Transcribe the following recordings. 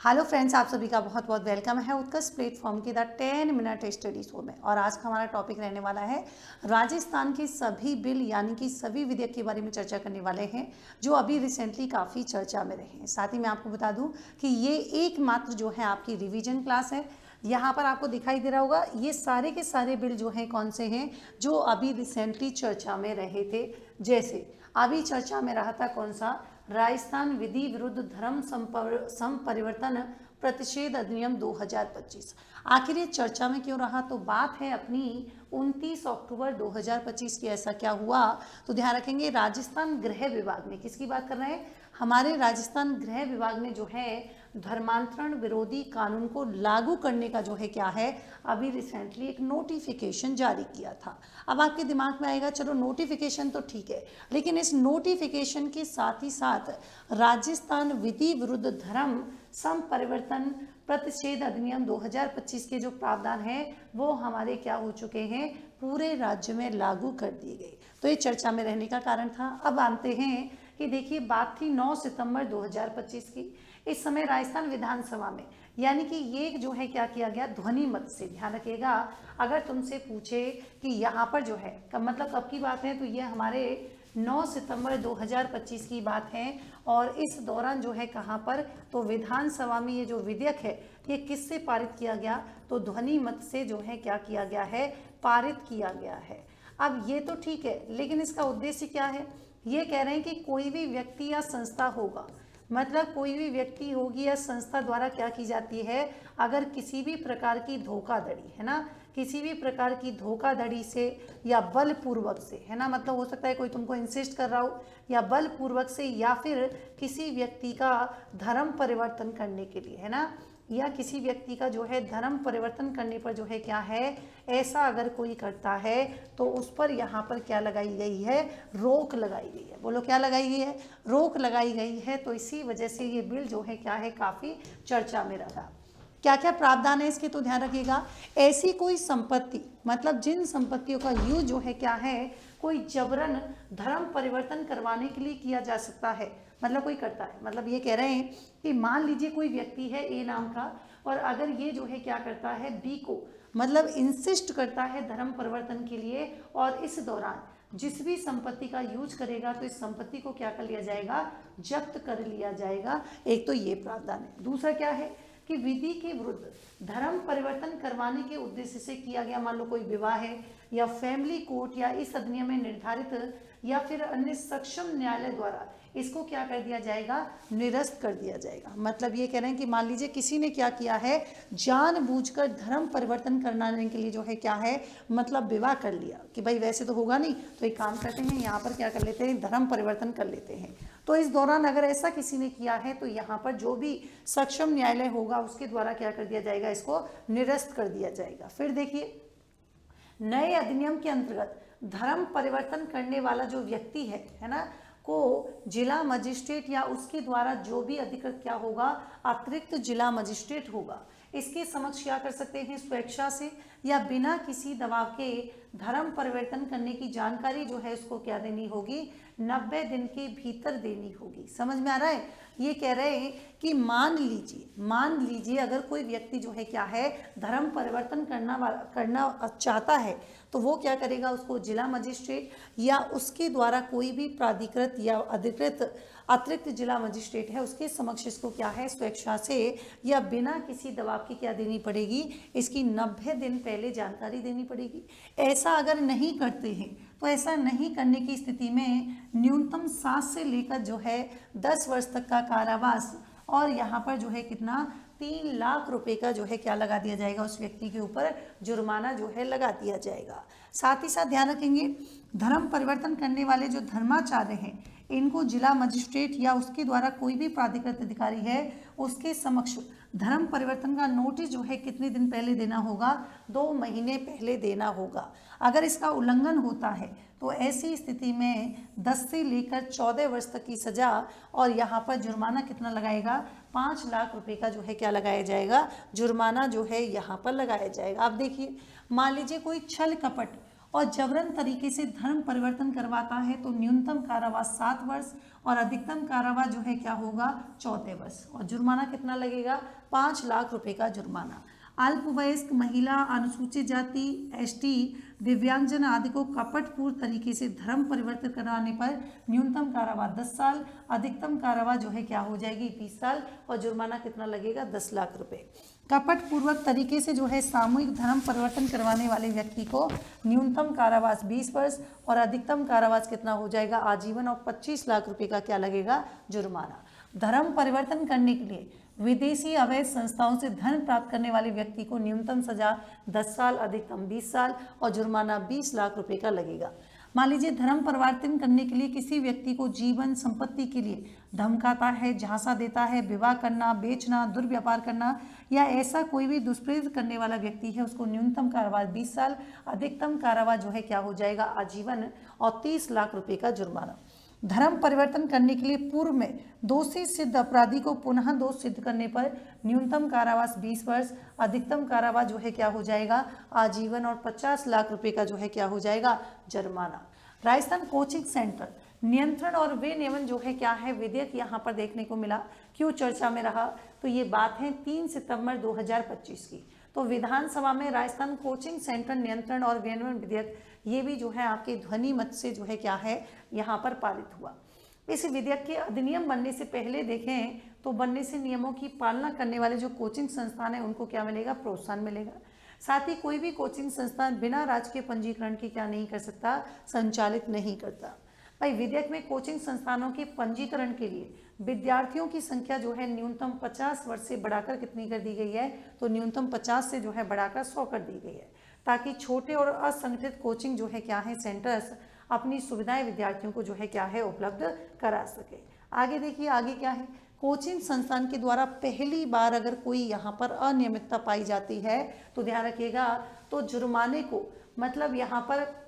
Hello friends, आप सभी का बहुत बहुत वेलकम है उत्कर्ष प्लेटफॉर्म के द 10 मिनट स्टडी शो में। और आज का हमारा टॉपिक रहने वाला है राजस्थान के सभी बिल यानी कि सभी विधेयक के बारे में चर्चा करने वाले हैं जो अभी रिसेंटली काफ़ी चर्चा में रहे हैं। साथ ही मैं आपको बता दूं कि ये एकमात्र जो है आपकी रिवीजन क्लास है। यहाँ पर आपको दिखाई दे रहा होगा ये सारे के सारे बिल जो हैं कौन से हैं जो अभी रिसेंटली चर्चा में रहे थे। जैसे अभी चर्चा में रहा था कौन सा, राजस्थान विधि विरुद्ध धर्म संपरिवर्तन प्रतिषेध अधिनियम 2025। आखिर ये चर्चा में क्यों रहा, तो बात है अपनी 29 अक्टूबर 2025 की। ऐसा क्या हुआ, तो ध्यान रखेंगे राजस्थान गृह विभाग ने, किसकी बात कर रहे हैं, हमारे राजस्थान गृह विभाग ने जो है धर्मांतरण विरोधी कानून को लागू करने का जो है क्या है अभी रिसेंटली एक नोटिफिकेशन जारी किया था। अब आपके दिमाग में आएगा चलो नोटिफिकेशन तो ठीक है, लेकिन इस नोटिफिकेशन के साथ ही साथ राजस्थान विधि विरुद्ध धर्म संपरिवर्तन प्रतिषेध अधिनियम 2025 के जो प्रावधान हैं वो हमारे क्या हो चुके हैं, पूरे राज्य में लागू कर दिए गए। तो ये चर्चा में रहने का कारण था। अब आते हैं कि देखिए बात थी 9 सितंबर 2025 की। इस समय राजस्थान विधानसभा में यानी कि ये जो है क्या किया गया, ध्वनि मत से। ध्यान रखिएगा, अगर तुमसे पूछे कि यहाँ पर जो है मतलब कब की बात है, तो ये हमारे 9 सितंबर 2025 की बात है। और इस दौरान जो है कहाँ पर, तो विधानसभा में ये जो विधेयक है ये किससे पारित किया गया, तो ध्वनि मत से जो है क्या किया गया है, पारित किया गया है। अब ये तो ठीक है, लेकिन इसका उद्देश्य क्या है, ये कह रहे हैं कि कोई भी व्यक्ति या संस्था होगा, मतलब कोई भी व्यक्ति होगी या संस्था द्वारा क्या की जाती है, अगर किसी भी प्रकार की धोखाधड़ी है ना, किसी भी प्रकार की धोखाधड़ी से या बलपूर्वक से है ना, मतलब हो सकता है कोई तुमको इंसिस्ट कर रहा हो या बलपूर्वक से, या फिर किसी व्यक्ति का धर्म परिवर्तन करने के लिए है ना, या किसी व्यक्ति का जो है धर्म परिवर्तन करने पर जो है क्या है, ऐसा अगर कोई करता है तो उस पर यहाँ पर क्या लगाई गई है, रोक लगाई गई है। बोलो क्या लगाई गई है, रोक लगाई गई है। तो इसी वजह से ये बिल जो है क्या है, काफ़ी चर्चा में रहा। क्या क्या प्रावधान है इसके, तो ध्यान रखिएगा, ऐसी कोई संपत्ति मतलब जिन संपत्तियों का यूज जो है क्या है, कोई जबरन धर्म परिवर्तन करवाने के लिए किया जा सकता है, मतलब कोई करता है, मतलब ये कह रहे हैं कि मान लीजिए कोई व्यक्ति है ए नाम का, और अगर ये जो है क्या करता है, बी को मतलब इंसिस्ट करता है धर्म परिवर्तन के लिए, और इस दौरान जिस भी संपत्ति का यूज करेगा तो इस संपत्ति को क्या कर लिया जाएगा, जब्त कर लिया जाएगा। एक तो ये प्रावधान है। दूसरा क्या है कि विधि के विरुद्ध धर्म परिवर्तन करवाने के उद्देश्य से किया गया, मान लो कोई विवाह है या फैमिली कोर्ट या इस अधिनियम में निर्धारित या फिर अन्य सक्षम न्यायालय द्वारा इसको क्या कर दिया जाएगा, निरस्त कर दिया जाएगा। मतलब ये कह रहे हैं कि मान लीजिए किसी ने क्या किया है, जानबूझकर धर्म परिवर्तन कराने के लिए जो है क्या है, मतलब विवाह कर लिया कि भाई वैसे तो होगा नहीं, तो एक काम करते हैं यहाँ पर क्या कर लेते हैं, धर्म परिवर्तन कर लेते हैं। तो इस दौरान अगर ऐसा किसी ने किया है तो यहाँ पर जो भी सक्षम न्यायालय होगा उसके द्वारा क्या कर दिया जाएगा, इसको निरस्त कर दिया जाएगा। फिर देखिए नए अधिनियम के अंतर्गत धर्म परिवर्तन करने वाला जो व्यक्ति है ना, को जिला मजिस्ट्रेट या उसके द्वारा जो भी अधिकृत क्या होगा, अतिरिक्त जिला मजिस्ट्रेट होगा, इसके समक्ष क्या कर सकते हैं, स्वेच्छा से या बिना किसी दबाव के धर्म परिवर्तन करने की जानकारी जो है उसको क्या देनी होगी, 90 दिन के भीतर देनी होगी। समझ में आ रहा है, ये कह रहे हैं कि मान लीजिए अगर कोई व्यक्ति जो है क्या है, धर्म परिवर्तन करना चाहता है तो वो क्या करेगा, उसको जिला मजिस्ट्रेट या उसके द्वारा कोई भी प्राधिकृत या अधिकृत अतिरिक्त जिला मजिस्ट्रेट है उसके समक्ष इसको क्या है, स्वेच्छा से या बिना किसी दबाव की क्या देनी पड़ेगी, इसकी 90 दिन पहले जानकारी देनी पड़ेगी। ऐसा अगर नहीं करते हैं तो ऐसा नहीं करने की स्थिति में न्यूनतम 7 से लेकर जो है 10 वर्ष तक का कारावास, और यहाँ पर जो है कितना, 3 लाख रुपए का जो है क्या लगा दिया जाएगा, उस व्यक्ति के ऊपर जुर्माना जो है लगा दिया जाएगा। साथ ही साथ ध्यान रखेंगे धर्म परिवर्तन करने वाले जो धर्माचार्य हैं इनको जिला मजिस्ट्रेट या उसके द्वारा कोई भी प्राधिकृत अधिकारी है उसके समक्ष धर्म परिवर्तन का नोटिस जो है कितने दिन पहले देना होगा, 2 महीने पहले देना होगा। अगर इसका उल्लंघन होता है तो ऐसी स्थिति में 10 से लेकर 14 वर्ष तक की सजा, और यहाँ पर जुर्माना कितना लगाएगा, 5 लाख रुपए का जो है क्या लगाया जाएगा, जुर्माना जो है यहाँ पर लगाया जाएगा। अब देखिए मान लीजिए कोई छल कपट और जबरन तरीके से धर्म परिवर्तन करवाता है तो न्यूनतम कारावास 7 वर्ष और अधिकतम कारावास जो है क्या होगा 14 वर्ष। और जुर्माना कितना लगेगा 5 लाख रुपए का जुर्माना। अल्पवयस्क महिला, अनुसूचित जाति, एसटी, दिव्यांगजन आदि को कपटपूर्ण तरीके से धर्म परिवर्तन कराने पर न्यूनतम कारावास 10 साल, अधिकतम कारावास जो है क्या हो जाएगी 20 साल और जुर्माना कितना लगेगा 10 लाख रुपए। कपटपूर्वक तरीके से जो है सामूहिक धर्म परिवर्तन करवाने वाले व्यक्ति को न्यूनतम कारावास 20 वर्ष और अधिकतम कारावास कितना हो जाएगा आजीवन और 25 लाख रुपए का क्या लगेगा जुर्माना। धर्म परिवर्तन करने के लिए विदेशी अवैध संस्थाओं से धन प्राप्त करने वाले व्यक्ति को न्यूनतम सजा 10 साल, अधिकतम 20 साल और जुर्माना 20 लाख रुपए का लगेगा। मान लीजिए धर्म परिवर्तन करने के लिए किसी व्यक्ति को जीवन संपत्ति के लिए धमकाता है, झांसा देता है, विवाह करना, बेचना, दुर्व्यापार करना या ऐसा कोई भी दुष्प्रेरित करने वाला व्यक्ति है, उसको न्यूनतम कारावास 20 साल, अधिकतम कारावास जो है क्या हो जाएगा आजीवन और 30 लाख रुपए का जुर्माना। धर्म परिवर्तन करने के लिए पूर्व में दोषी सिद्ध अपराधी को पुनः दोष सिद्ध करने पर न्यूनतम कारावास 20 वर्ष, अधिकतम कारावास जो है क्या हो जाएगा आजीवन और 50 लाख रुपए का जो है क्या हो जाएगा जुर्माना। राजस्थान कोचिंग सेंटर नियंत्रण और विनियमन जो है क्या है विधेयक यहाँ पर देखने को मिला। क्यों चर्चा में रहा तो ये बात है 3 सितंबर 2025 की। तो विधानसभा में राजस्थान कोचिंग सेंटर नियंत्रण और विनियमन विधेयक ये भी जो है आपके ध्वनि मत से जो है क्या है यहाँ पर पारित हुआ। इस विधेयक के अधिनियम बनने से पहले देखें तो बनने से नियमों की पालना करने वाले जो कोचिंग संस्थान है उनको क्या मिलेगा प्रोत्साहन मिलेगा। साथ ही कोई भी कोचिंग संस्थान बिना राजकीय पंजीकरण के क्या नहीं कर सकता संचालित नहीं करता। भाई विधेयक में कोचिंग संस्थानों के पंजीकरण के लिए विद्यार्थियों की संख्या जो है न्यूनतम 50 वर्ष से बढ़ाकर कितनी कर दी गई है तो न्यूनतम 50 से जो है बढ़ाकर 100 कर दी गई है ताकि छोटे और असंगठित कोचिंग जो है क्या है सेंटर्स अपनी सुविधाएं विद्यार्थियों को जो है क्या है उपलब्ध करा सके। आगे देखिए आगे क्या है कोचिंग संस्थान के द्वारा पहली बार अगर कोई यहाँ पर अनियमितता पाई जाती है तो ध्यान रखिएगा तो जुर्माने को मतलब यहाँ पर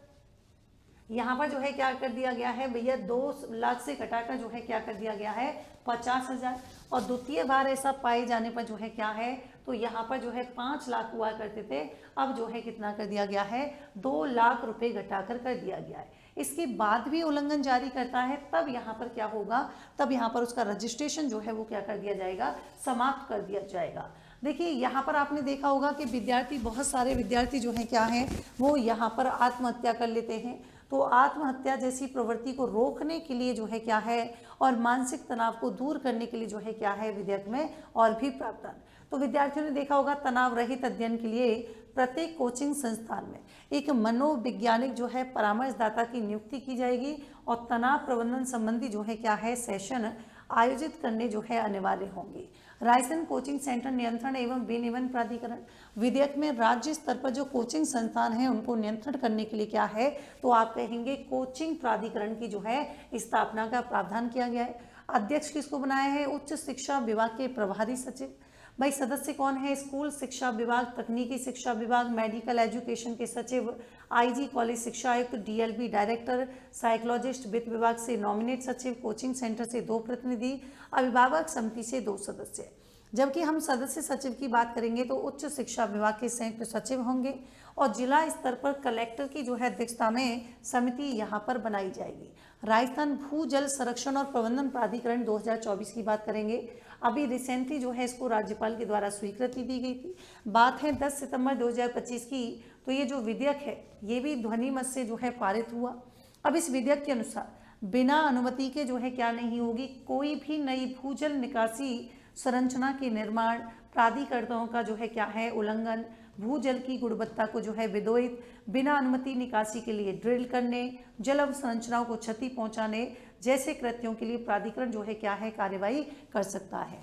जो है क्या कर दिया गया है भैया 2 लाख से घटाकर जो है क्या कर दिया गया है 50,000 और द्वितीय बार ऐसा पाए जाने पर जो है क्या है तो यहाँ पर जो है 5 लाख हुआ करते थे अब जो है कितना कर दिया गया है 2 लाख रुपए घटाकर कर दिया गया है। इसके बाद भी उल्लंघन जारी करता है तब यहाँ पर क्या होगा तब यहाँ पर उसका रजिस्ट्रेशन जो है वो क्या कर दिया जाएगा समाप्त कर दिया जाएगा। देखिए यहाँ पर आपने देखा होगा कि विद्यार्थी बहुत सारे विद्यार्थी जो हैं क्या हैं वो यहाँ पर आत्महत्या कर लेते हैं। तो आत्महत्या जैसी प्रवृत्ति को रोकने के लिए जो है क्या है और मानसिक तनाव को दूर करने के लिए जो है क्या है विधेयक में और भी प्रावधान। तो विद्यार्थियों ने देखा होगा तनाव रहित अध्ययन के लिए प्रत्येक कोचिंग संस्थान में एक मनोवैज्ञानिक जो है परामर्शदाता की नियुक्ति की जाएगी और तनाव प्रबंधन संबंधी जो है क्या है सेशन आयोजित करने जो है अनिवार्य होंगे। राजस्थान कोचिंग सेंटर नियंत्रण एवं विनियमन प्राधिकरण विधेयक में राज्य स्तर पर जो कोचिंग संस्थान हैं उनको नियंत्रण करने के लिए क्या है तो आप कहेंगे कोचिंग प्राधिकरण की जो है स्थापना का प्रावधान किया गया है। अध्यक्ष किसको बनाया है उच्च शिक्षा विभाग के प्रभारी सचिव। भाई सदस्य कौन है स्कूल शिक्षा विभाग, तकनीकी शिक्षा विभाग, मेडिकल एजुकेशन के सचिव, आईजी कॉलेज शिक्षा आयुक्त, डीएलबी डायरेक्टर, साइकोलॉजिस्ट, वित्त विभाग से नॉमिनेट सचिव, कोचिंग सेंटर से 2 प्रतिनिधि, अभिभावक समिति से 2 सदस्य। जबकि हम सदस्य सचिव की बात करेंगे तो उच्च शिक्षा विभाग के संयुक्त सचिव होंगे और जिला स्तर पर कलेक्टर की जो है अध्यक्षता में समिति यहाँ पर बनाई जाएगी। राजस्थान भू जल संरक्षण और प्रबंधन प्राधिकरण 2024 की बात करेंगे। अभी रिसेंटली जो है इसको राज्यपाल के द्वारा स्वीकृति दी गई थी। बात है 10 सितंबर 2025 की। तो ये जो विधेयक है ये भी ध्वनि मत से जो है पारित हुआ। अब इस विधेयक के अनुसार बिना अनुमति के जो है क्या नहीं होगी कोई भी नई भूजल निकासी संरचना के निर्माण, प्राधिकर्ताओं का जो है क्या है उल्लंघन, भूजल की गुणवत्ता को जो है विदोहित, बिना अनुमति निकासी के लिए ड्रिल करने, जल अवसंरचनाओं को क्षति पहुंचाने जैसे कृत्यों के लिए प्राधिकरण जो है क्या है कार्यवाही कर सकता है।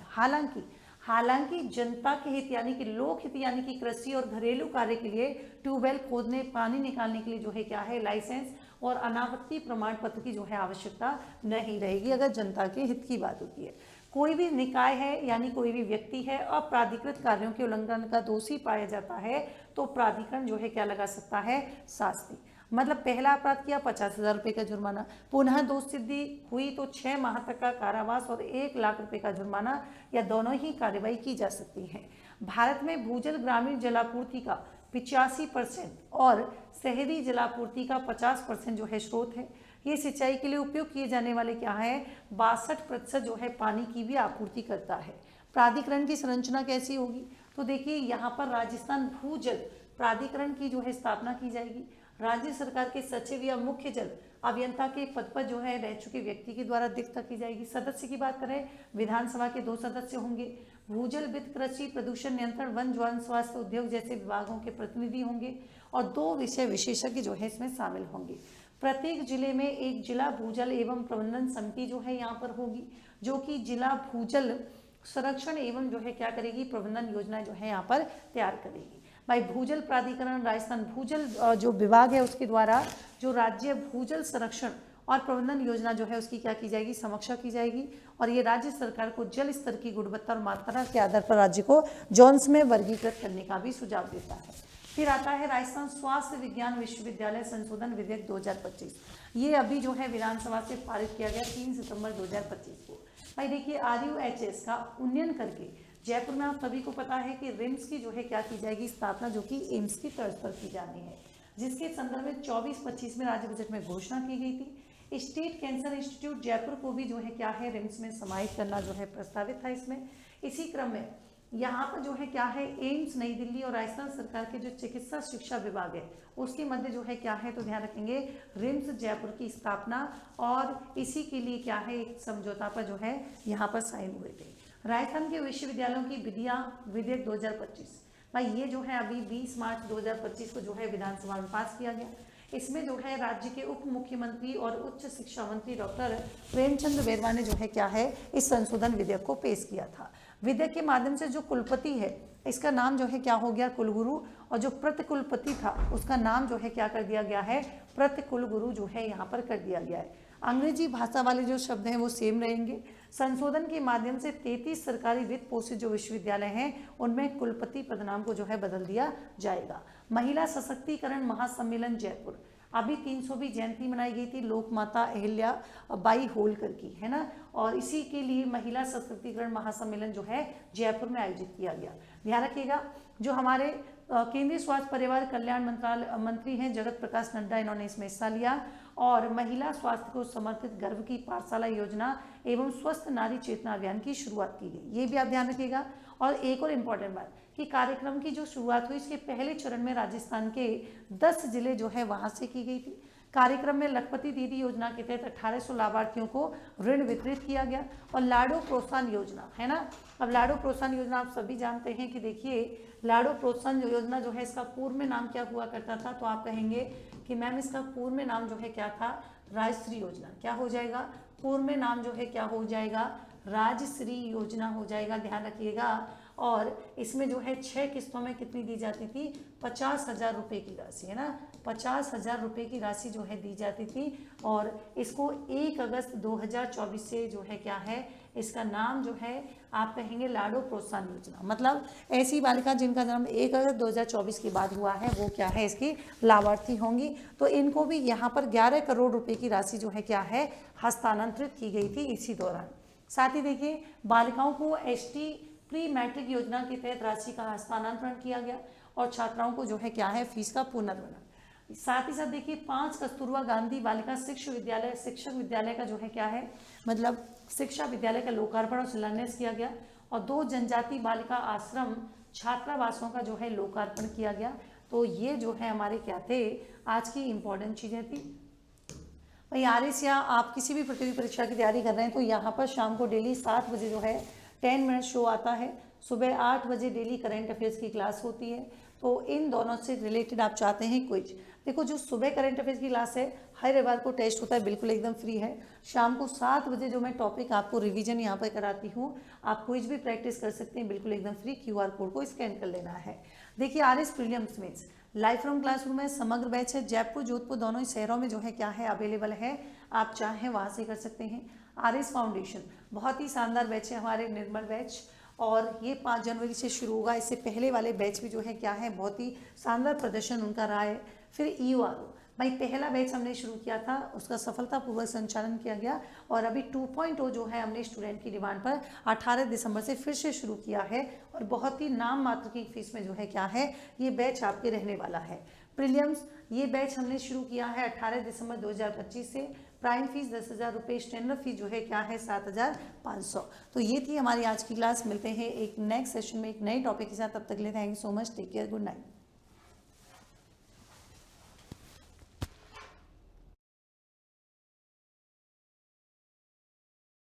हालांकि जनता के हित यानी कि लोक हित यानी कि कृषि और घरेलू कार्य के लिए ट्यूबवेल खोदने, पानी निकालने के लिए जो है क्या है लाइसेंस और अनापत्ति प्रमाण पत्र की जो है आवश्यकता नहीं रहेगी अगर जनता के हित की बात होती है। कोई भी निकाय है यानी कोई भी व्यक्ति है अप्राधिकृत कार्यों के उल्लंघन का दोषी पाया जाता है तो प्राधिकरण जो है क्या लगा सकता है शास्ति। मतलब पहला अपराध किया 50,000 रुपये का जुर्माना, पुनः दोष सिद्धि हुई तो 6 माह तक का कारावास और 1 लाख रुपए का जुर्माना या दोनों ही कार्यवाही की जा सकती है। भारत में भूजल ग्रामीण जलापूर्ति का 85% और शहरी जलापूर्ति का 50% जो है स्रोत है। ये सिंचाई के लिए उपयोग किए जाने वाले क्या है 62% जो है पानी की भी आपूर्ति करता है। प्राधिकरण की संरचना कैसी होगी, तो देखिए यहाँ पर राजस्थान भूजल प्राधिकरण की जो है स्थापना की जाएगी। राज्य सरकार के सचिव या मुख्य जल अभियंता के पद पर जो है रह चुके व्यक्ति के द्वारा अध्यक्षता की जाएगी। सदस्य की बात करें, विधानसभा के 2 सदस्य होंगे। भूजल, वित्त, कृषि, प्रदूषण नियंत्रण, वन, जन स्वास्थ्य, उद्योग जैसे विभागों के प्रतिनिधि होंगे और 2 विषय विशेषज्ञ जो है इसमें शामिल होंगे। प्रत्येक जिले में एक जिला भूजल एवं प्रबंधन समिति जो है यहाँ पर होगी, जो कि जिला भूजल संरक्षण एवं जो है क्या करेगी प्रबंधन योजना जो है यहाँ पर तैयार करेगी। भाई भूजल प्राधिकरण राजस्थान भूजल जो विभाग है उसके द्वारा जो राज्य भूजल संरक्षण और प्रबंधन योजना जो है उसकी क्या की जाएगी समीक्षा की जाएगी और ये राज्य सरकार को जल स्तर की गुणवत्ता और मात्रा के आधार पर राज्य को जोन्स में वर्गीकृत करने का भी सुझाव देता है। फिर आता है राजस्थान स्वास्थ्य विज्ञान विश्वविद्यालय संशोधन विधेयक 2025। ये अभी जो है विधानसभा से पारित किया गया 3 सितंबर 2025 को। भाई देखिए RUHS का उन्नयन करके जयपुर में आप सभी को पता है कि रिम्स की जो है क्या की जाएगी स्थापना, जो कि एम्स की तर्ज पर की जानी है, जिसके संदर्भ में 24-25 में राज्य बजट में घोषणा की गई थी। स्टेट कैंसर इंस्टीट्यूट जयपुर को भी जो है क्या है रिम्स में समाहित करना जो है प्रस्तावित था इसमें। इसी क्रम में यहाँ पर जो है क्या है एम्स नई दिल्ली और राजस्थान सरकार के जो चिकित्सा शिक्षा विभाग है उसके मध्य जो है क्या है तो ध्यान रखेंगे रिम्स जयपुर की स्थापना और इसी के लिए क्या है एक समझौता पर जो है यहाँ पर साइन हुए थे। राजस्थान के विश्वविद्यालयों की विधियाँ विधेयक 2025, भाई ये जो है अभी 20 मार्च 2025 को जो है विधानसभा में पास किया गया। इसमें जो है राज्य के उप मुख्यमंत्री और उच्च शिक्षा मंत्री डॉक्टर प्रेमचंद बैरवा ने जो है क्या है इस संशोधन विधेयक को पेश किया था। विधेयक के माध्यम से जो कुलपति है इसका नाम जो है क्या हो गया कुलगुरु, और जो प्रतिकुलपति था उसका नाम जो है क्या कर दिया गया है प्रतिकुलगुरु जो है यहाँ पर कर दिया गया है। अंग्रेजी भाषा वाले जो शब्द हैं वो सेम रहेंगे। संशोधन के माध्यम से 33 सरकारी वित्त पोषित जो विश्वविद्यालय हैं उनमें कुलपति पदनाम को जो है बदल दिया जाएगा। महिला सशक्तिकरण महासम्मेलन जयपुर, अभी 300वीं जयंती मनाई गई थी लोक माता अहिल्या बाई होलकर की, है ना, और इसी के लिए महिला सशक्तिकरण महासम्मेलन जो है जयपुर में आयोजित किया गया। ध्यान रखिएगा जो हमारे केंद्रीय स्वास्थ्य परिवार कल्याण मंत्री हैं जगत प्रकाश नड्डा, इन्होंने इसमें हिस्सा लिया और महिला स्वास्थ्य को समर्पित गर्भ की पाठशाला योजना एवं स्वस्थ नारी चेतना अभियान की शुरुआत की गई, ये भी आप ध्यान रखिएगा। और एक और इम्पॉर्टेंट बात कि कार्यक्रम की जो शुरुआत हुई इसके पहले चरण में राजस्थान के 10 जिले जो है वहां से की गई थी। कार्यक्रम में लखपति दीदी योजना के तहत 1800 लाभार्थियों को ऋण वितरित किया गया और लाडो प्रोत्साहन योजना, है ना। अब लाडो प्रोत्साहन योजना आप सभी जानते हैं कि देखिए लाडो प्रोत्साहन योजना जो है इसका पूर्व में नाम क्या हुआ करता था, तो आप कहेंगे कि मैम इसका पूर्व में नाम जो है क्या था राजश्री योजना। क्या हो जाएगा पूर्व में नाम जो है क्या हो जाएगा राजश्री योजना हो जाएगा, ध्यान रखिएगा। और इसमें जो है 6 किस्तों में कितनी दी जाती थी 50,000 रुपये की राशि, है ना, 50,000 रुपये की राशि जो है दी जाती थी। और इसको 1 अगस्त 2024 से जो है क्या है इसका नाम जो है आप कहेंगे लाडो प्रोत्साहन योजना। मतलब ऐसी बालिका जिनका जन्म 1 अगस्त 2024 के बाद हुआ है वो क्या है इसकी लाभार्थी होंगी। तो इनको भी यहाँ पर 11 करोड़ रुपए की राशि जो है क्या है हस्तांतरित की गई थी इसी दौरान। साथ ही देखिए बालिकाओं को ST प्री मैट्रिक योजना के तहत राशि का हस्तांतरण किया गया और छात्राओं को जो है क्या है फीस का पुनर्भरण। साथ ही साथ देखिए 5 कस्तूरबा गांधी बालिका शिक्षक विद्यालय का जो है क्या है मतलब शिक्षा विद्यालय का लोकार्पण और शिलान्यास किया गया और 2 जनजाति बालिका आश्रम छात्रावासों का जो है लोकार्पण किया गया। तो ये जो है हमारे क्या थे आज की इंपॉर्टेंट चीजें थी। भाई RS या आप किसी भी प्रतियोगी परीक्षा की तैयारी कर रहे हैं तो यहाँ पर शाम को डेली 7 बजे जो है 10 मिनट शो आता है, सुबह 8 बजे डेली करंट अफेयर्स की क्लास होती है। तो इन दोनों से रिलेटेड आप चाहते हैं क्विज, देखो जो सुबह करंट अफेयर्स की क्लास है हर रविवार को टेस्ट होता है, बिल्कुल एकदम फ्री है। शाम को 7 बजे जो मैं टॉपिक आपको रिवीजन यहाँ पर कराती हूँ, आप क्विज भी प्रैक्टिस कर सकते हैं, बिल्कुल एकदम फ्री। QR कोड को स्कैन कर लेना है। देखिए RS prelims mains live from classroom है, समग्र बैच है, जयपुर जोधपुर दोनों ही शहरों में जो है क्या है अवेलेबल है, आप चाहें वहाँ से कर सकते हैं। RS फाउंडेशन बहुत ही शानदार बैच है हमारे निर्मल बैच, और ये 5 जनवरी से शुरू होगा। इससे पहले वाले बैच भी जो है क्या है बहुत ही शानदार प्रदर्शन उनका रहा है। फिर EORO, भाई पहला बैच हमने शुरू किया था, उसका सफलतापूर्वक संचालन किया गया और अभी 2.0 जो है हमने स्टूडेंट की डिमांड पर 18 दिसंबर से फिर से शुरू किया है और बहुत ही नाम मात्र की फीस में जो है क्या है ये बैच आपके रहने वाला है। प्रीलिम्स ये बैच हमने शुरू किया है 18 दिसंबर 2025 से। प्राइम फीस 10,000 रुपये, स्टैंडर्ड फीस जो है क्या है 7,500। तो ये थी हमारी आज की क्लास। मिलते हैं एक नेक्स्ट सेशन में एक नए टॉपिक के साथ, तब तक के लिए thank you so much, take care, good night.